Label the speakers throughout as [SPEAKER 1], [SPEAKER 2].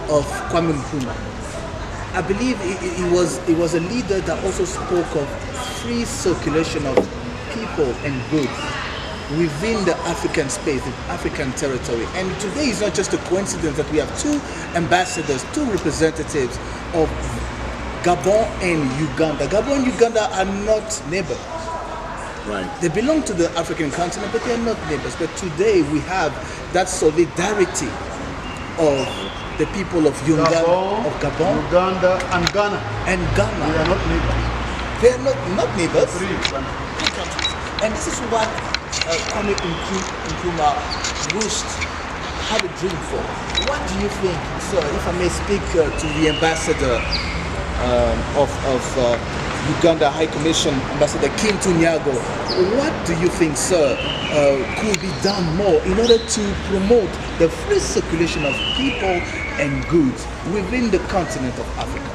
[SPEAKER 1] of Kwame Nkrumah. I believe he was a leader that also spoke of free circulation of people and goods within the African space, the African territory. And today is not just a coincidence that we have two ambassadors, two representatives of Gabon and Uganda. Gabon and Uganda are not neighbors.
[SPEAKER 2] Right.
[SPEAKER 1] They belong to the African continent, but they are not neighbors. But today we have that solidarity of the people of Uganda,
[SPEAKER 3] Uganda and Ghana.
[SPEAKER 1] And Ghana.
[SPEAKER 3] They are not neighbors.
[SPEAKER 1] They are not neighbors.
[SPEAKER 3] Three
[SPEAKER 1] countries. And this is what Kwame Nkrumah had a dream for. What do you think, sir, if I may speak to the ambassador of Uganda High Commission, Ambassador Kintu Nyago, what do you think, sir, could be done more in order to promote the free circulation of people and goods within the continent of Africa?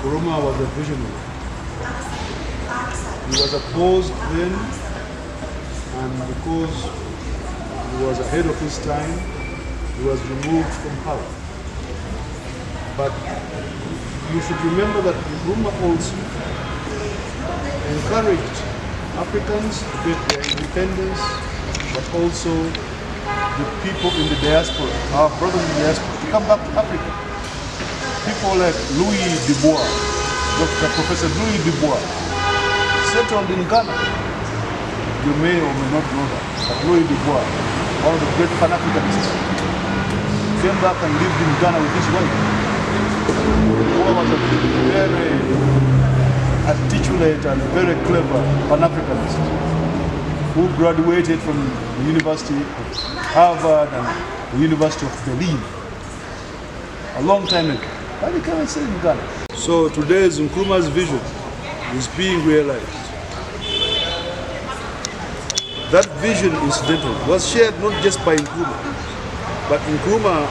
[SPEAKER 3] Nkrumah was a visionary. He was opposed then, and because he was ahead of his time, he was removed from power. But you should remember that Nkrumah also encouraged Africans to get their independence, but also the people in the diaspora, our brothers in the diaspora, to come back to Africa. People like Louis Dubois, Professor Louis Dubois, settled in Ghana. You may or may not know that, but Louis Dubois, one of the great Pan-Africanists, came back and lived in Ghana with his wife. Dubois was a very articulate and very clever Pan-Africanist who graduated from the University of Harvard and the University of Berlin a long time ago. But he came and stayed in Ghana. So today's Nkrumah's vision is being realized. That vision, incidentally, was shared not just by Nkrumah, but Nkrumah,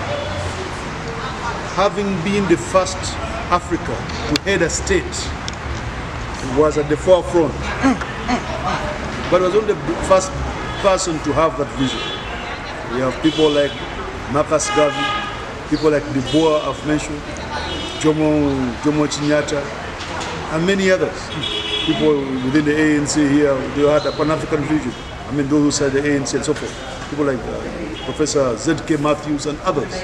[SPEAKER 3] having been the first African to head a state, was at the forefront, but was not the first person to have that vision. We have people like Marcus Garvey, people like Dubois I've mentioned, Jomo Chinyata, and many others. People within the ANC here, they had a Pan-African vision. I mean, those who said the ANC and so forth. People like Professor Z.K. Matthews and others.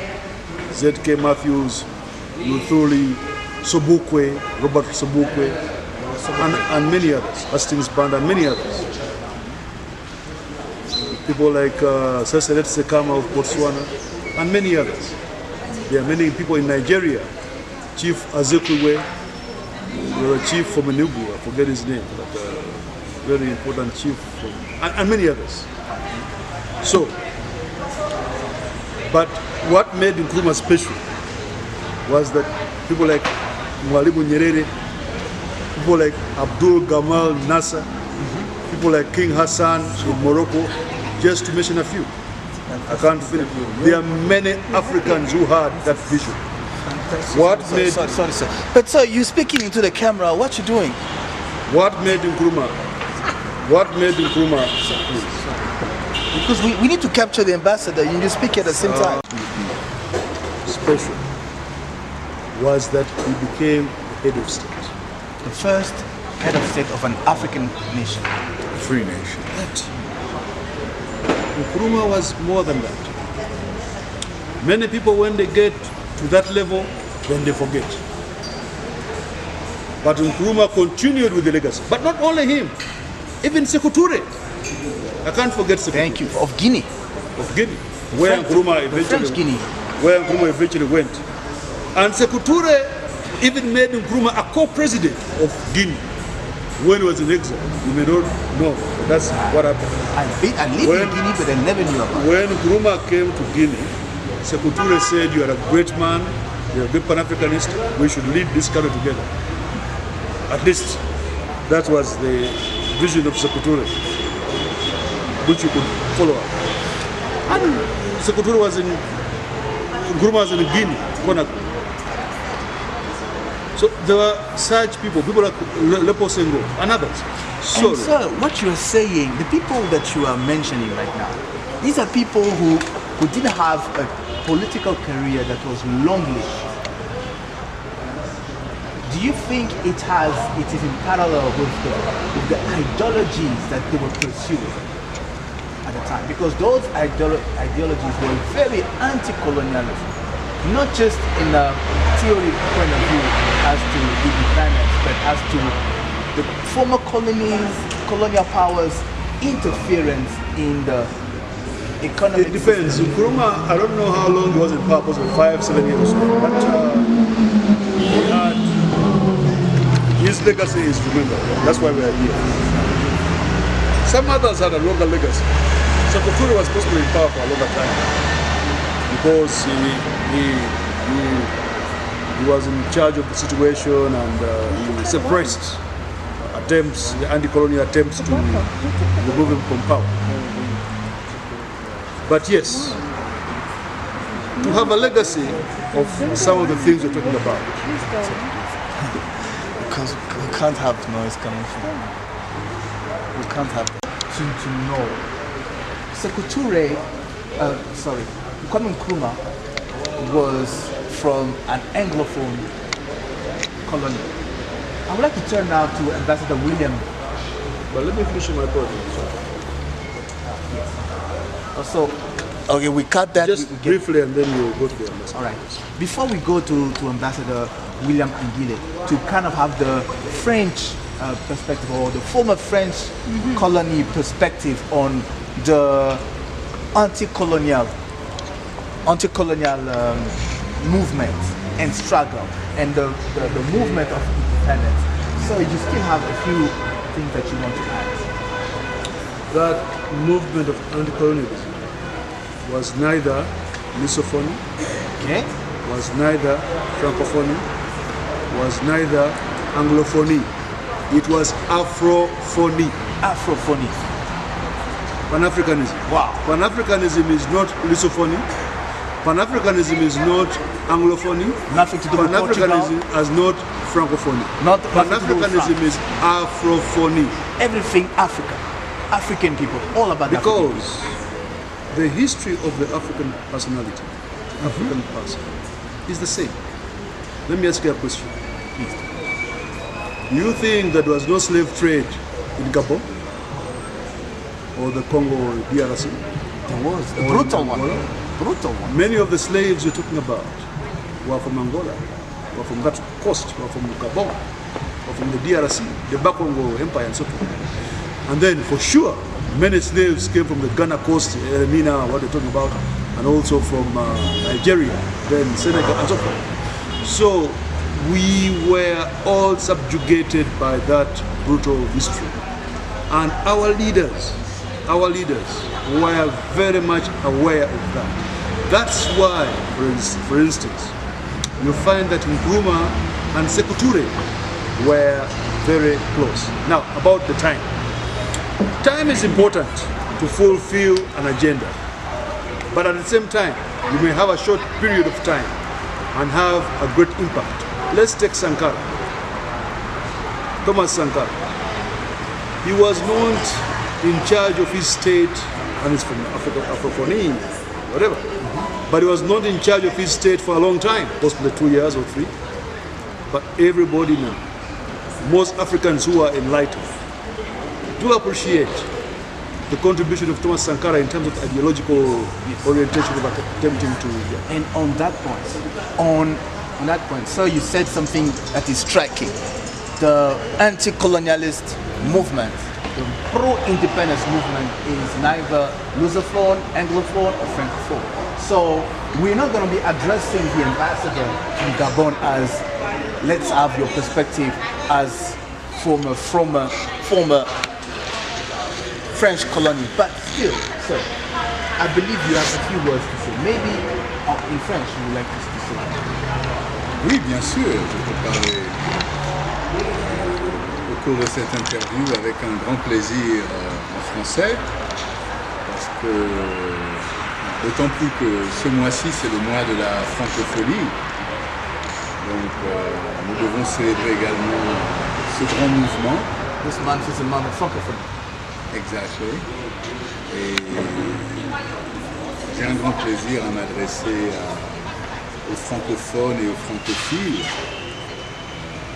[SPEAKER 3] Z.K. Matthews, Luthuli, Sobukwe, Robert Sobukwe, and many others. Hastings Band and many others. People like Seseret Sekama of Botswana and many others. There are many people in Nigeria. Chief Azekwe, a chief from Enugu, I forget his name, but very important chief, and many others. So, but what made Nkrumah special was that people like Mwalimu Nyerere, people like Abdul Gamal Nasser, people like King Hassan in Morocco, just to mention a few. I can't finish. There are many Africans who had that vision.
[SPEAKER 1] Sorry, sir. But sir, you speaking into the camera. What you doing?
[SPEAKER 3] What made Nkrumah? What made Nkrumah?
[SPEAKER 1] Because we need to capture the ambassador. You speak at the same time.
[SPEAKER 3] Special was that he became head of state.
[SPEAKER 1] The first head of state of an African nation.
[SPEAKER 2] Free nation.
[SPEAKER 3] Nkrumah was more than that. Many people, when they get to that level, then they forget. But Nkrumah continued with the legacy. But not only him, even Sekou Touré. I can't forget Sekou Touré.
[SPEAKER 1] Thank you. Of Guinea.
[SPEAKER 3] Of Guinea, where Nkrumah eventually went. And Sekou Touré even made Nkrumah a co-president of Guinea when he was in exile. You may not know, but that's what happened.
[SPEAKER 1] I lived in Guinea, but I never knew about it.
[SPEAKER 3] When Nkrumah came to Guinea, Sekou Touré said, "You are a great man, you are a good Pan-Africanist, we should lead this country together." At least that was the vision of Sekou Touré, which you could follow up. And Sekou Touré was Nkrumah was in Guinea, Conakry. So there were such people like Lepo Senghor and others. So,
[SPEAKER 1] and sir, what you are saying, the people that you are mentioning right now, these are people who didn't have political career that was long-lived. Do you think it is in parallel with the ideologies that they were pursuing at the time? Because those ideologies were very anti-colonialism, not just in a theory point of view as to independence, but as to the former colonial powers' interference in the economic.
[SPEAKER 3] It depends. Nkrumah, I don't know how long he was in power, was it 5-7 years, but he had, his legacy is remembered. That's why we are here. Some others had a longer legacy. So Pretoria was supposed to be in power for a longer time because he was in charge of the situation, and he suppressed attempts, the anti-colonial attempts to remove him from power. But yes, to have a legacy of some of the things we're talking about.
[SPEAKER 1] Because we can't have noise coming from. We can't have to know. Sekou Kwame Nkrumah was from an Anglophone colony. I would like to turn now to Ambassador William.
[SPEAKER 3] But let me finish my point.
[SPEAKER 1] So, okay, we cut that.
[SPEAKER 3] Just briefly, and then we'll go to the ambassador.
[SPEAKER 1] All right. Before we go to Ambassador William Ngile, to kind of have the French perspective, or the former French colony perspective on the anti-colonial movement and struggle and the movement of independence. So you still have a few things that you want to add.
[SPEAKER 3] That movement of anti-colonialism was neither Lusophony,
[SPEAKER 1] Okay.
[SPEAKER 3] was neither Francophony, was neither Anglophony. It was Afrophony.
[SPEAKER 1] Afrophony.
[SPEAKER 3] Pan-Africanism.
[SPEAKER 1] Wow.
[SPEAKER 3] Pan-Africanism is not Lusophony. Pan-Africanism is not Anglophony.
[SPEAKER 1] Nothing to do with Portugal.
[SPEAKER 3] Pan-Africanism is not Francophony.
[SPEAKER 1] Nothing to do with
[SPEAKER 3] Pan-Africanism
[SPEAKER 1] France.
[SPEAKER 3] is Afrophony.
[SPEAKER 1] Everything Africa. African people. All about African
[SPEAKER 3] Because the history of the African personality, African person, is the same. Let me ask you a question. You think that there was no slave trade in Gabon or the Congo DRC?
[SPEAKER 1] There was a
[SPEAKER 3] Or
[SPEAKER 1] brutal
[SPEAKER 3] in
[SPEAKER 1] one.
[SPEAKER 3] Angola?
[SPEAKER 1] Brutal one.
[SPEAKER 3] Many of the slaves you're talking about were from Angola, were from that coast, were from Gabon, were from the DRC, the Bakongo Empire, and so forth. And then, for sure, many slaves came from the Ghana coast, Mina, what they're talking about, and also from Nigeria, then Senegal, and so forth. So we were all subjugated by that brutal history. And our leaders were very much aware of that. That's why, for instance, you find that Nkrumah and Sekou Touré were very close. Now, about the time. Time is important to fulfill an agenda. But at the same time, you may have a short period of time and have a great impact. Let's take Sankara. Thomas Sankara. He was not in charge of his state, and he's from Afrophony, whatever. But he was not in charge of his state for a long time, possibly 2 years or 3. But everybody now, most Africans who are enlightened, do appreciate the contribution of Thomas Sankara in terms of ideological orientation of attempting to.
[SPEAKER 1] And on that point, so you said something that is striking. The anti-colonialist movement, the pro-independence movement is neither Lusophone, Anglophone, or Francophone. So we're not going to be addressing the ambassador in Gabon as, let's have your perspective as former French colony, but still, sir, I believe you have a few words to say. Maybe in French you would like to say.
[SPEAKER 2] Oui, bien sûr, je peux parler au cours de cette interview avec un grand plaisir en français, parce que d'autant plus que ce mois-ci c'est le mois de la francophonie, donc nous devons célébrer également ce grand mouvement.
[SPEAKER 1] This month is a month of francophonie.
[SPEAKER 2] Exactly. Et j'ai un grand plaisir à m'adresser aux francophones et aux francophiles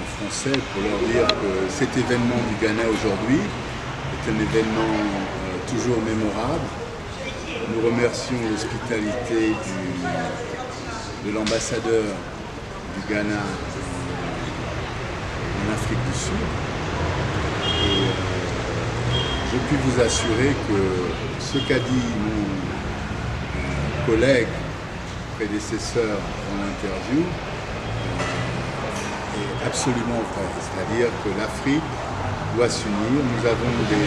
[SPEAKER 2] en français pour leur dire que cet événement du Ghana aujourd'hui est un événement toujours mémorable. Nous remercions l'hospitalité de l'ambassadeur du Ghana en Afrique du Sud. Et je puis vous assurer que ce qu'a dit mon collègue prédécesseur dans l'interview est absolument vrai. C'est-à-dire que l'Afrique doit s'unir. Nous avons des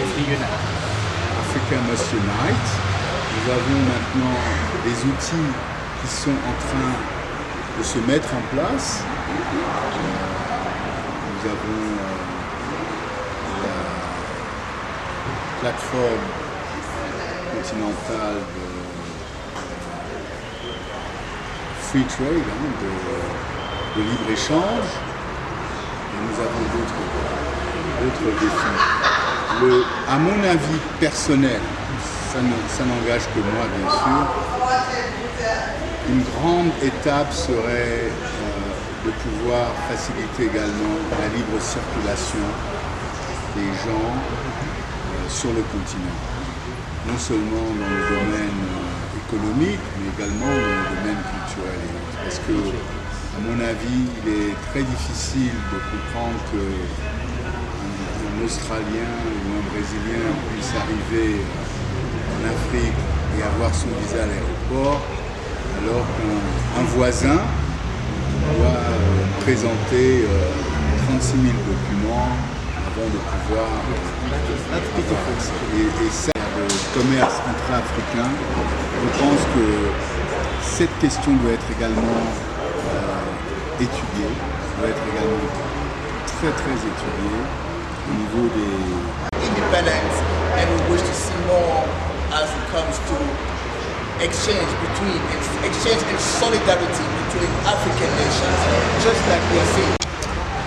[SPEAKER 2] Africa Must Unite. Nous avons maintenant des outils qui sont en train de se mettre en place. Nous avons la plateforme continentale de free trade, de libre-échange, et nous avons d'autres défis. À mon avis personnel, ça n'engage que moi bien sûr, une grande étape serait de pouvoir faciliter également la libre circulation des gens sur le continent. Non seulement dans le domaine économique, mais également dans le domaine culturel. Parce que, à mon avis, il est très difficile de comprendre qu'un Australien ou un Brésilien puisse arriver en Afrique et avoir son visa à l'aéroport, alors qu'un voisin doit présenter 36 000 documents avant de pouvoir et ça, le commerce intra-africain, je pense que cette question doit être également étudiée, doit être également très étudiée au niveau des
[SPEAKER 1] independence, and we wish to see more as it comes to exchange and solidarity between African nations, just like we are seeing.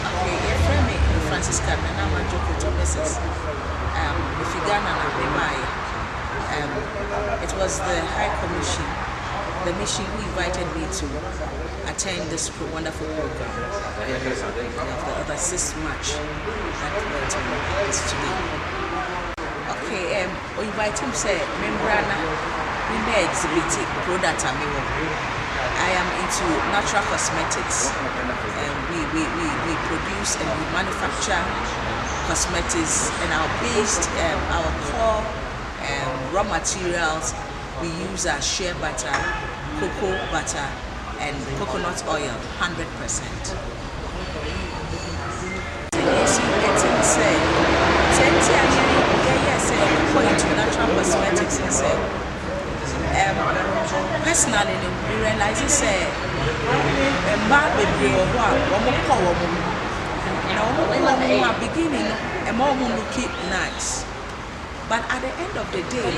[SPEAKER 4] Okay, your friend me, Francisca, and I'm a joke to Mrs. If you Ghana and it was the High Commission, the mission who invited me to attend this wonderful program of the 6th March that went on this today. Okay, we invite him say, Membrana, we may exhibit product I am into natural cosmetics. We produce and we manufacture cosmetics, and our core raw materials we use are shea butter, cocoa butter, and coconut oil, 100%. Natural cosmetics and say, personally, we realize it's a beginning a more look nice. But at the end of the day,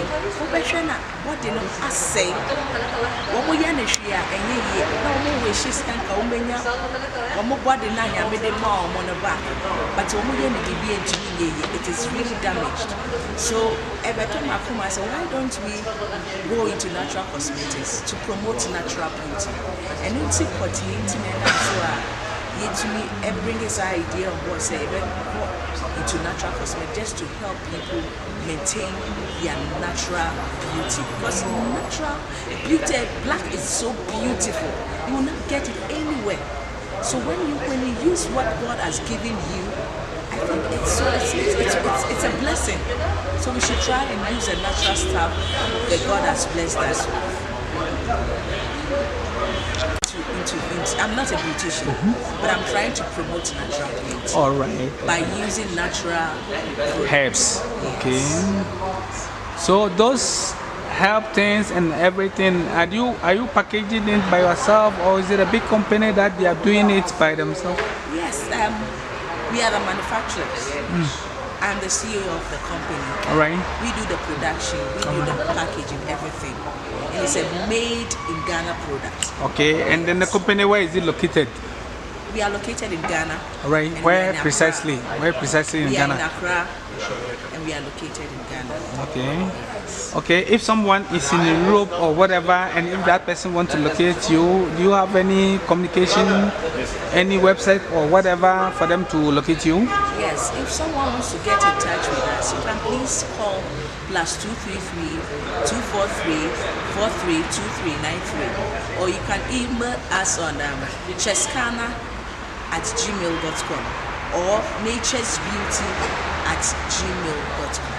[SPEAKER 4] what they know I say, what we are and no wishes and Omenia, or more body nanya made a mom on the back. But it is really damaged. So Everton Makuma said, why don't we go into natural cosmetics to promote natural beauty? And it's important to me bring this idea of what say into natural cosmetics just to help people maintain their natural beauty, because natural beauty, black is so beautiful, you will not get it anywhere. So when you use what God has given you, I think it's a blessing. So we should try and use the natural stuff that God has blessed us with. I'm not a beautician, but I'm trying to promote natural beauty.
[SPEAKER 5] All right.
[SPEAKER 4] By using natural
[SPEAKER 5] herbs.
[SPEAKER 4] Yes.
[SPEAKER 5] Okay. So those herb things and everything, are you packaging it by yourself, or is it a big company that they are doing it by themselves?
[SPEAKER 4] Yes, we are the manufacturers. I'm the CEO of the company.
[SPEAKER 5] All right.
[SPEAKER 4] We do the production, we do the packaging, everything. And it's a made in Ghana product.
[SPEAKER 5] Okay, and then the company, where is it located?
[SPEAKER 4] We are located in Ghana.
[SPEAKER 5] Right. Where precisely? Where precisely in
[SPEAKER 4] We
[SPEAKER 5] Ghana?
[SPEAKER 4] are in Accra, and we are located in Ghana.
[SPEAKER 5] Okay. Okay. If someone is in Europe or whatever, and if that person wants to locate you, do you have any communication, any website or whatever for them to locate you?
[SPEAKER 4] Yes. If someone wants to get in touch with us, you can please call +233 243 432393, or you can email us on cheskana@gmail.com or naturesbeauty@gmail.com.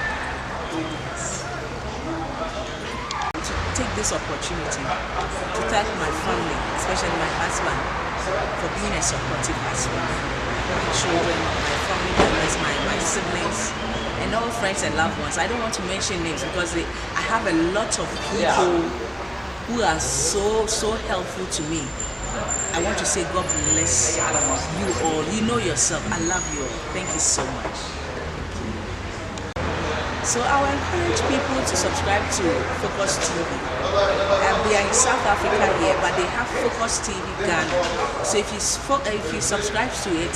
[SPEAKER 4] To take this opportunity to thank my family, especially my husband, for being a supportive husband. My children, my family members, my siblings, and all friends and loved ones. I don't want to mention names because I have a lot of people who are so helpful to me. I want to say God bless you all. You know yourself. I love you all. Thank you so much. So I will encourage people to subscribe to Focus TV. They are in South Africa here, but they have Focus TV Ghana. So if you subscribe to it,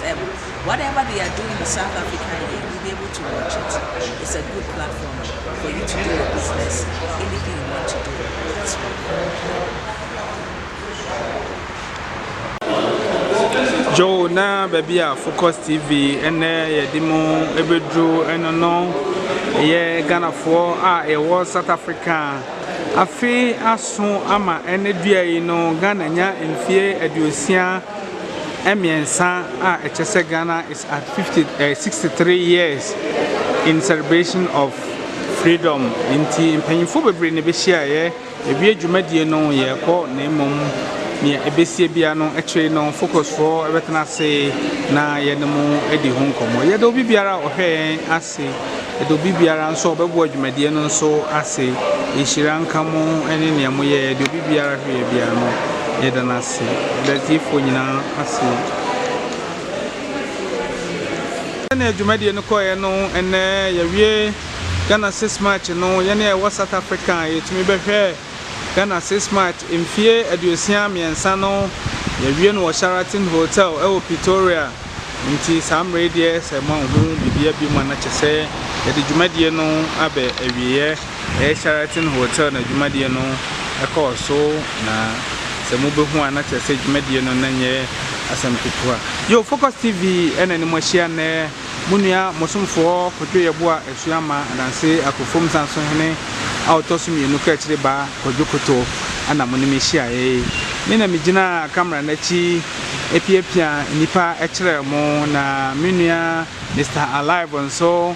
[SPEAKER 4] whatever they are doing in South Africa here, you'll be able to watch it. It's a good platform for you to do your business, anything you want to do. That's
[SPEAKER 5] Joe na baby Focus TV and yedimo ebedru enono ye Ghana for South Africa afi aso ama enedua yi no Ghana nya mfie aduosia emiensa echese Ghana is at 63 years in celebration of freedom. Inti mpanyimfo bebre ne behia ye ewie dwumadie no ye ko na emom ni ebesie bia no ekwe no Focus for ebetena se na ye nemu edi ho nkomo ye do bibiara ohwe ase do bibiara nso obebo adwumadie no nso ase ehira nkamo ene ne amo ye do bibiara hwe bia no ye dana ase datifo nyina ase ene adwumadie no koye no ene ye wie Ghana 6 March no ye na South Africa yetumi behwe Ghana 6 March mfie aduosia miensa no ye wie no Sheraton Hotel Pretoria nti sam radio se ma hu bibia bi mu na chese ye de dwumadie no abe awiye Sheraton Hotel na dwumadie no eko so na se mu behu ana chese dwumadie no na nye asampetua yo Focus TV ena ni mo hia na munua mosomfo kodwe yeboa esuama adanse akofom sanso hene autosum yenu ka chire ba kodwokoto ana monime hia me na migina camera na chi epiepia nipa echire mo na menua Mr. Alive nso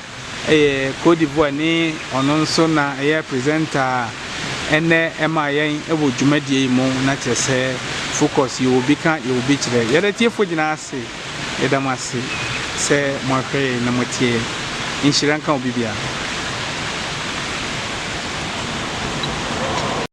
[SPEAKER 5] Cote d'Ivoire ni ono nso na presenter ene ema yen ewo dwumadie mo na chese Focus you will be chire yede tiefo gina ase yedamase se mo hwe na motie inshiranka obibia